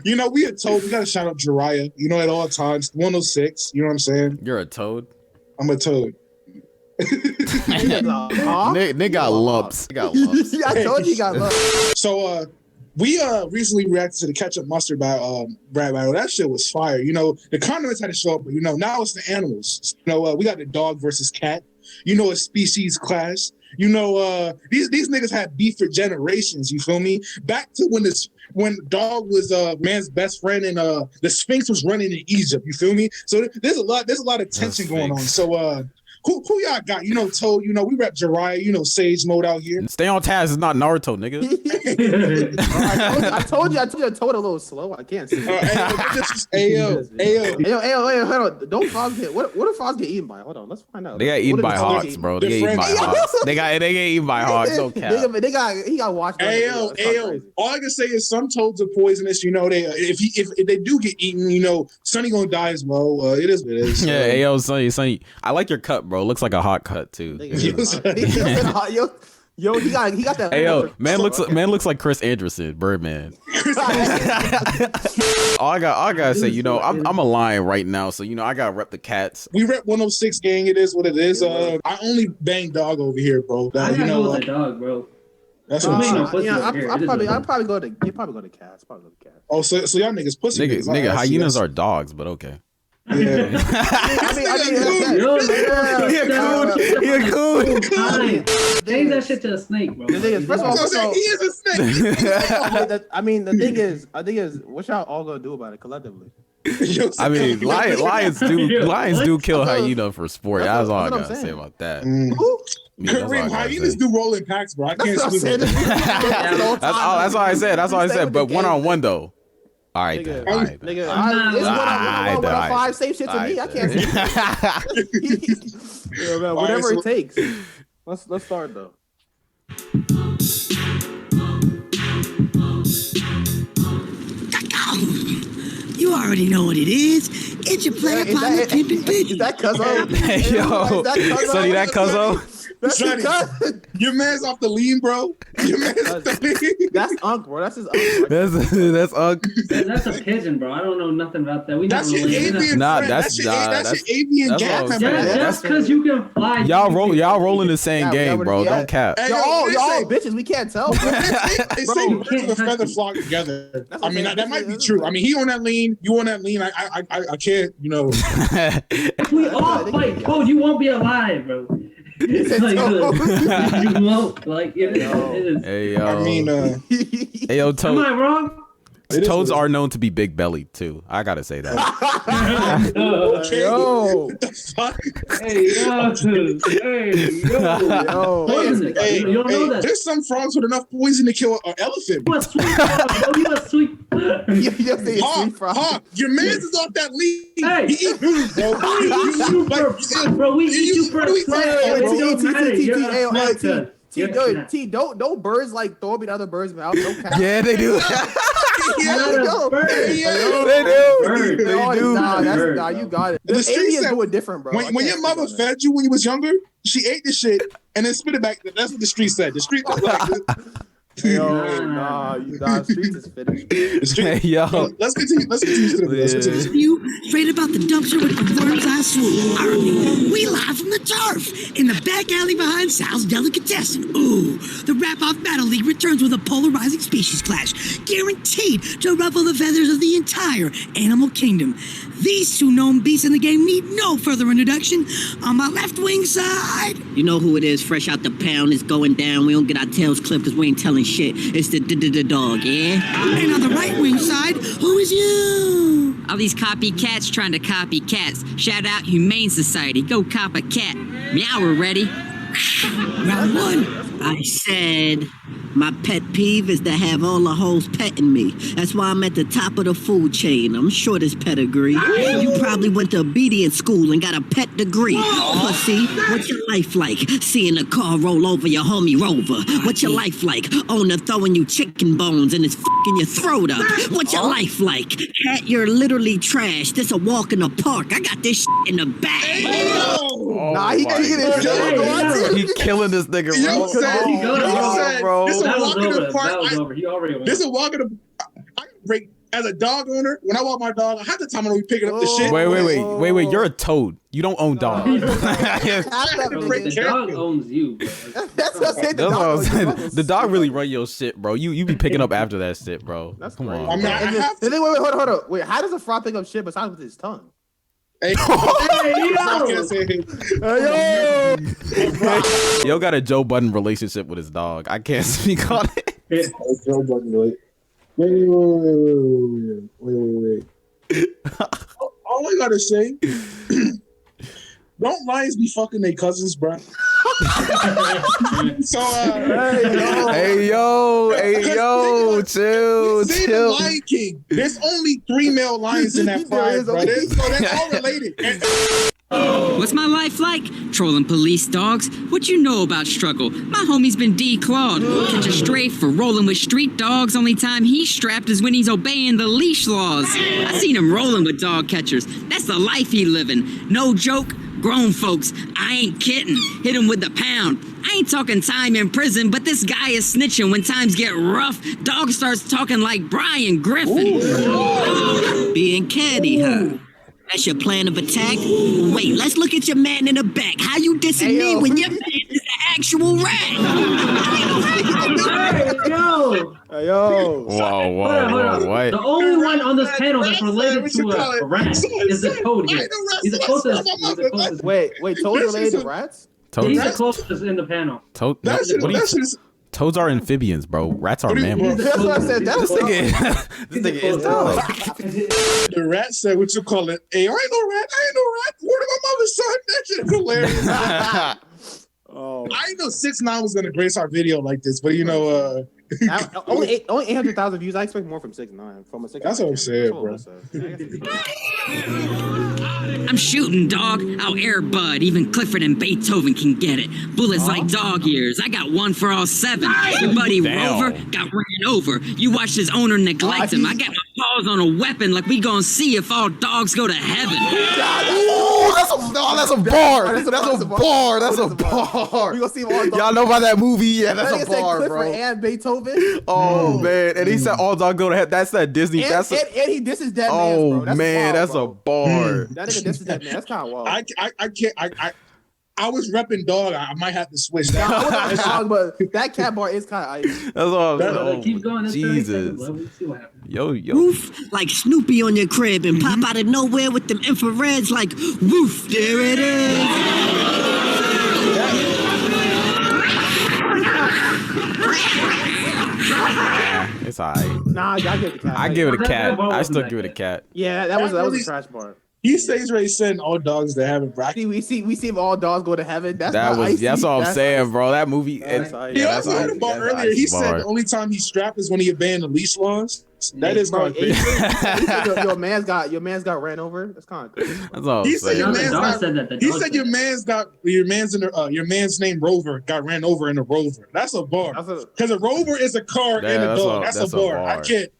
You know, we are told we gotta shout out Jiraiya, you know, at all times. 106, you know what I'm saying? You're a toad? I'm a toad. Nick got lumps. He got lumps. Yeah, I told you he got lumps. So we recently reacted to the ketchup mustard by rap battle. That shit was fire. You know, the condiments had to show up, but you know, now it's the animals. You know, we got the dog versus cat. You know, a species clash. You know, these niggas had beef for generations. You feel me? Back to when dog was man's best friend and the Sphinx was running in Egypt. You feel me? So there's a lot of tension going on. So who y'all got? You know, Toad. You know, we rep Jiraiya. You know, Sage Mode out here. Stay on task. It's not Naruto, nigga. I told you, Toad a little slow. I can't see. Ayo, hold on. Don't frogs get what if frogs get eaten by? Hold on, let's find out. They got eaten by hawks, bro. They get eaten by hawks. They get eaten by hawks. No cap. He got watched. Ayo. All I can say is some toads are poisonous. You know, if they do get eaten, you know, Sonny gonna die as well. It is what it is. Yeah, ayo, Sonny. I like your cut, bro. Looks like a hot cut too. Yo, he got that. Hey, yo, man looks like Chris Anderson, Birdman. all I gotta say, you know, I'm a lion right now, so you know I gotta rep the cats. We rep 106 gang. It is what it is. I only bang dog over here, bro. I gotta go with the dog, bro. That's what I'm saying. I'll probably go to cats. Oh, so y'all niggas pussy nigga, hyenas are dogs, but okay. Yeah. He a coon. Change that shit to a snake, bro. The thing is, first of all, he is a snake. I mean, the thing is, what y'all all gonna do about it collectively? I mean, lions do kill hyena for sport. That's all I gotta say about that. Kareem, hyenas do roll in packs, bro. I can't speak. That's all I said. That's all I said. But one on one though. All right, then. All right, nigga. It's 105 safe shit to me. I can't see. Yeah, man, whatever it takes. Let's start though. You already know what it is. It's your player partner pimpin' bitch. Is that Cuzzo? Yo, Sonny, that Cuzzo? Sonny, your man's off the lean, bro. Your man's off the lean. That's Unc, bro. That's his Unc. Bro. That's Unc. That's a pigeon, bro. I don't know nothing about that. That's your avian. That's your avian gap. Just because you can fly. Y'all roll in the same game, bro. Don't cap. Y'all bitches. We can't tell. They say birds of a feather flock together. I mean, that might be true. I mean, he on that lean. You on that lean. I can't. You know. If we all fight code, you won't be alive, bro. It's like, you won't, like, it is. Hey, yo. I mean, hey, yo, Toad. Am I wrong? Toads are known to be big bellied too. I gotta say that. Okay. Yo. Fuck. Hey, you don't know that. There's some frogs with enough poison to kill an elephant. You a sweet frog, bro. You a sweet. Hawk, your man's is off that lead. Hey. He eat food, bro. Bro, we eat you for a snack. Don't birds like throw me to other birds' mouth? Yeah, they do. They do. Nah, you got it. The aliens do it different, bro. When your mother fed you when you was younger, she ate the shit and then spit it back. That's what the street said. The street was like, nah, streets is finished. Hey, yo. Let's continue. Let's continue. You straight about the dumpster with the worms I swoop. Army, we live from the turf in the back alley behind Sal's Delicatessen. Ooh, the Rap-Off Battle League returns with a polarizing species clash, guaranteed to ruffle the feathers of the entire animal kingdom. These two known beasts in the game need no further introduction. On my left wing side, you know who it is, fresh out the pound, it's going down. We don't get our tails clipped because we ain't telling shit. It's the dog, yeah? And on the right wing side, who is you? All these copycats trying to copy cats. Shout out Humane Society. Go cop a cat. Meow, we're ready. Round one. I said, my pet peeve is to have all the hoes petting me. That's why I'm at the top of the food chain. I'm short as pedigree. You probably went to obedience school and got a pet degree. Pussy, what's your life like? Seeing a car roll over your homie Rover. What's your life like? Owner throwing you chicken bones and it's fucking your throat up. What's your life like? Cat, you're literally trash. This a walk in the park. I got this shit in the bag. Nah, he killing this nigga, bro. Bro. That was over. He already won. This is a walk in the. I can break as a dog owner, when I walk my dog, half the time I'm gonna be picking up the shit. Wait. You're a toad. You don't own dogs. The dog owns you. That's what I said. The dog really run your shit, bro. You be picking up after that shit, bro. That's Come crazy. on. I mean, I have to. Wait, hold on. Wait, how does a frog pick up shit besides with his tongue? Hey, Yo got a Joe Budden relationship with his dog. I can't speak on it. Joe Budden, wait. All I gotta say, don't lions be fucking their cousins, bro? So, hey yo, chill. The Lion King. There's only 3 male lions in that pride, bro. So they're all related. What's my life like? Trolling police dogs? What you know about struggle? My homie's been declawed. Catch a stray for rolling with street dogs. Only time he's strapped is when he's obeying the leash laws. I seen him rolling with dog catchers. That's the life he living. No joke. Grown folks, I ain't kidding. Hit him with the pound. I ain't talking time in prison, but this guy is snitching. When times get rough, dog starts talking like Brian Griffin. Being catty, huh? That's your plan of attack? Wait, let's look at your man in the back. How you dissing me when your man is the actual rat? Hey, yo. Whoa. What? The only one on this panel that's related to a rat is the toad here. He's the closest. Wait, toads related to rats? He's the closest in the panel. Toads are amphibians, bro. Rats are mammals. That's what I said. This nigga is dog. The rat said, "What you call it? Hey, I ain't no rat. Word of my mother's son. That shit is hilarious." I didn't know 6ix9ine was gonna grace our video like this, but you know, only 800,000 views. I expect more from 6ix9ine. From a 6ix9ine. That's what I'm saying, bro. I'm shooting, dog. I'll air bud. Even Clifford and Beethoven can get it. Bullets like dog ears. I got one for all 7. Your buddy Rover got ran over. You watched his owner neglect him. I got my paws on a weapon like we gonna see if all dogs go to heaven. Oh, that's a bar. That's a bar. We gonna see all dogs. Y'all know about that movie? Yeah, that's a bar, Clifford bro. and Beethoven. Oh man, and he said all dogs go to heaven. That's that Disney. And he disses that man. Oh bro. man, that's a bar. That nigga disses that man. That's kind of wild. I can't. I was repping dog. I might have to switch that. I was dog, but that cat bar is kind of icy. That's all. Oh, keep going. Jesus. Let's see what happens. Yo. Woof, like Snoopy on your crib and pop out of nowhere with them infrareds like woof, there it is. It's alright. Nah, I give it a cat. I give it a cat. I still give it a cat. Yeah, that was a trash bar. He says right saying all dogs that haven't bracket. We see if all dogs go to heaven. That's all I'm saying, bro. That movie. He also had a bar earlier. He said the only time he's strapped is when he obeying the leash laws. That is bro. crazy. Your man's got ran over. That's kind of crazy. That's all. He said your man's name Rover got ran over in a Rover. That's a bar. Because a Rover is a car and a dog. That's a bar. I can't.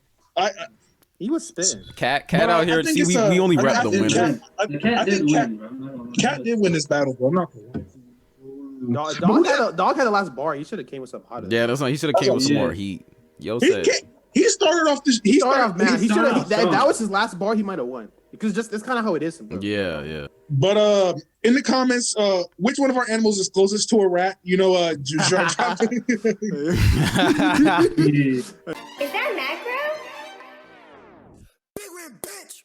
He was spitting. Cat out here. See, we only rep the winner. The cat did win, bro. Cat did win this battle, bro. I'm not gonna lie. Dog had the last bar. He should have came with some hotter. Yeah, that's not. He should have came with some more heat. Yo said. He started off this. He started off mad. That was his last bar. He might have won because that's kind of how it is. Sometimes. Yeah. But in the comments, which one of our animals is closest to a rat? You know, Is that macro? Big red bitch.